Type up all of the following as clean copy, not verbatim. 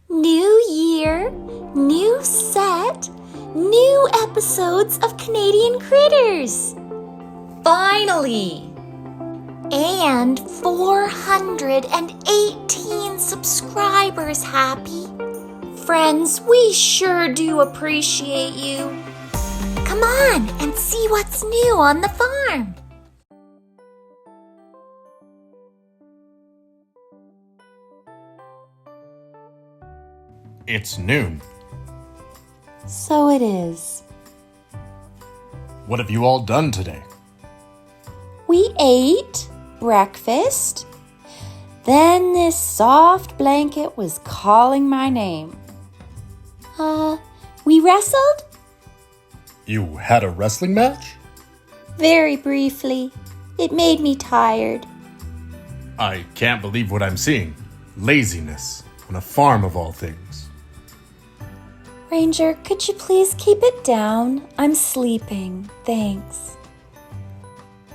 New year, new set, new episodes of Canadian Critters. Finally! And 418 subscribers, Happi. Friends, we sure do appreciate you. Come on and see what's new on the farm. It's noon. So it is. What have you all done today? We ate breakfast. Then this soft blanket was calling my name. We wrestled? You had a wrestling match? Very briefly. It made me tired. I can't believe what I'm seeing. Laziness on a farm of all things. Ranger, could you please keep it down? I'm sleeping. Thanks.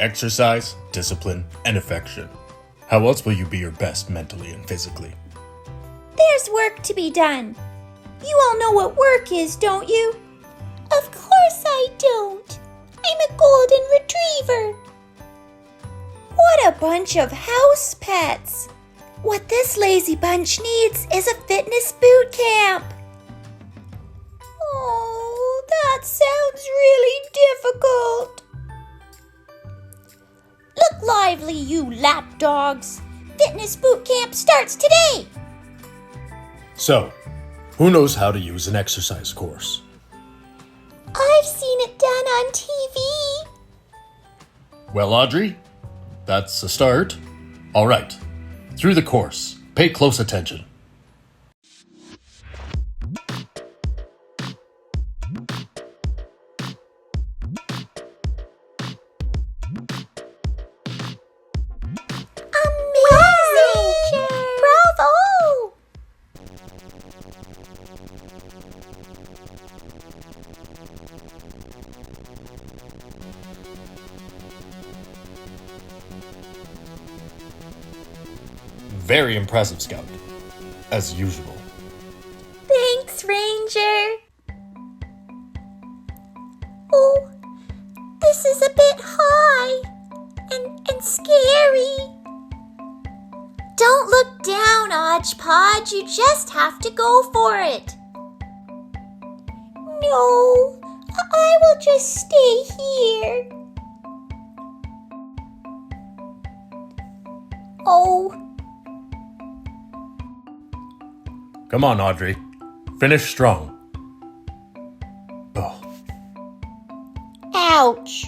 Exercise, discipline, and affection. How else will you be your best mentally and physically? There's work to be done. You all know what work is, don't you? Of course I don't. I'm a golden retriever. What a bunch of house pets. What this lazy bunch needs is a fitness boot camp. Oh, that sounds really difficult. Look lively, you lap dogs. Fitness boot camp starts today. So, who knows how to use an exercise course? I've seen it done on TV. Well, Audrey, that's a start. All right, through the course, pay close attention. Amazing! Bravo! Very impressive, Scout. As usual. Thanks, Ranger. Oh, this is a bit high and scary. Don't look down, Hodgepodge. You just have to go for it. No, I will just stay here. Oh. Come on, Audrey. Finish strong. Oh. Ouch.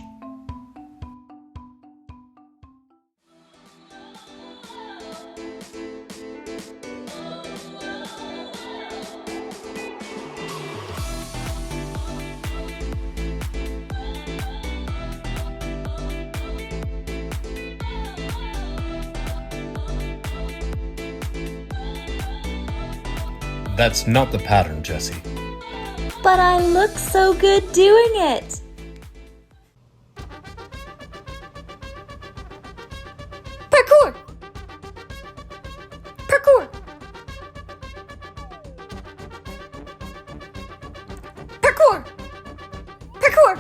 That's not the pattern, Jessie. But I look so good doing it. Parkour! Parkour! Parkour! Parkour!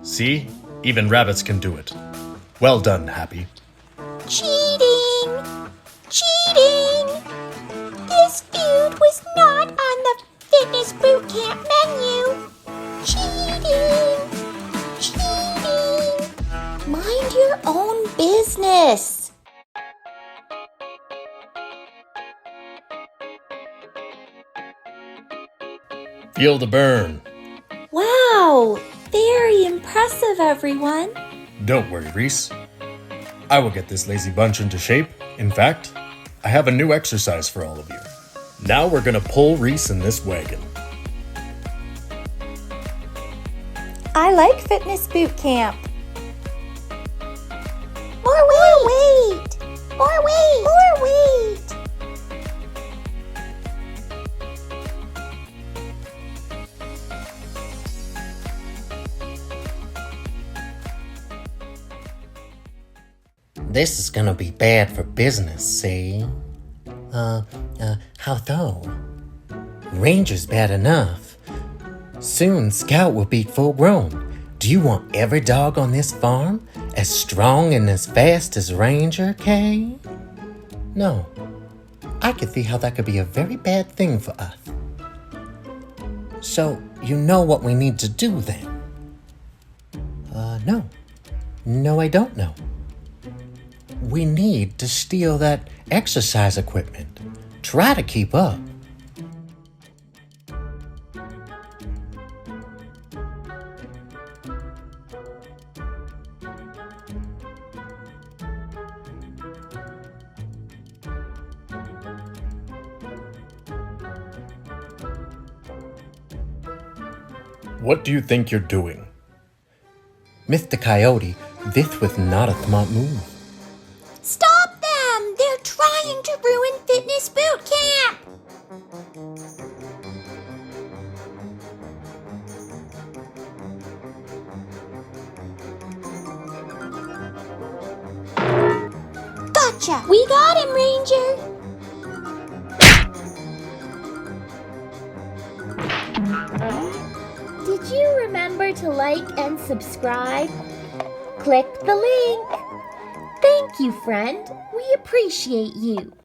See? Even rabbits can do it. Well done, Happi. Cheating! Cheating! This food was not on the fitness boot camp menu. Cheating! Cheating! Mind your own business. Feel the burn. Wow! Very impressive, everyone. Don't worry, Reese. I will get this lazy bunch into shape. In fact, I have a new exercise for all of you. Now we're gonna pull Reese in this wagon. I like fitness boot camp. More weight! More weight! More weight! This is gonna be bad for business, see? How though? Ranger's bad enough. Soon Scout will be full grown. Do you want every dog on this farm as strong and as fast as Ranger, Kay? No. I could see how that could be a very bad thing for us. So, you know what we need to do then? No. No, I don't know. We need to steal that exercise equipment. Try to keep up. What do you think you're doing? Mr. Coyote, this was not a smart move. Stop them! They're trying to ruin Fitness Boot Camp! Gotcha! We got him, Ranger! Did you remember to like and subscribe? Click the link. Thank you, friend. We appreciate you.